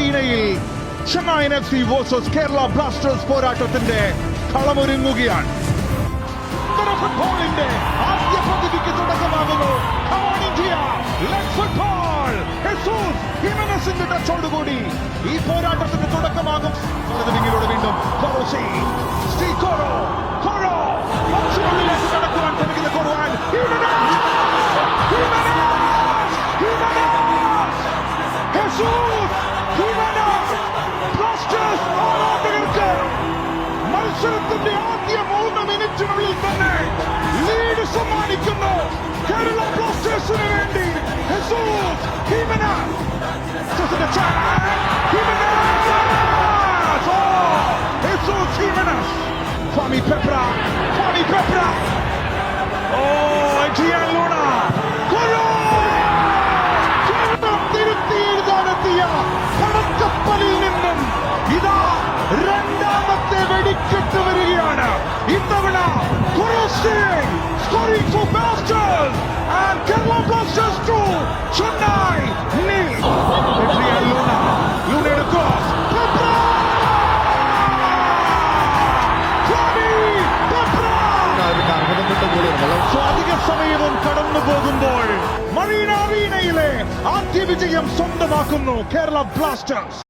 അറീനയിൽ Chennaiyin FC versus Kerala Blasters പോരാട്ടത്തിന്റെ കളമൊരുങ്ങുകയാണ്. ഫുട്ബോളിന്റെ ആദ്യ പദ്ധതിക്ക് തുടക്കമാകുന്നു. ടച്ചോടുകൂടി ഈ പോരാട്ടത്തിന്റെ തുടക്കമാകും. വലതുവിങ്ങിലൂടെ വീണ്ടും നടക്കുവാൻ ശ്രമിക്കുന്ന കൊറുവാൻ മത്സരത്തിന്റെ ആദ്യ 3 മിനിറ്റിനുള്ളിൽ തന്നെ ലീഡ് സമ്മാനിക്കുന്നു കേരള ബ്ലാസ്റ്റേഴ്സിന് വേണ്ടി. Kwame Peprah. Adrian Luna. തിരുത്തിയെഴുതാനെത്തിയ പടക്കപ്പലിൽ നിന്നും ഇതാ രണ്ടാമത്തെ വെടിക്കെട്ട് വരികയാണ്. ഇത്തവണ scoring for Blasters and Kerala Blasters 2 Chennai nil. Adrian Luna cross. അധിക സമയവും കടന്നു പോകുമ്പോൾ മറീന അറീനയിലെ ആദ്യ വിജയം സ്വന്തമാക്കുന്നു കേരള ബ്ലാസ്റ്റേഴ്സ്.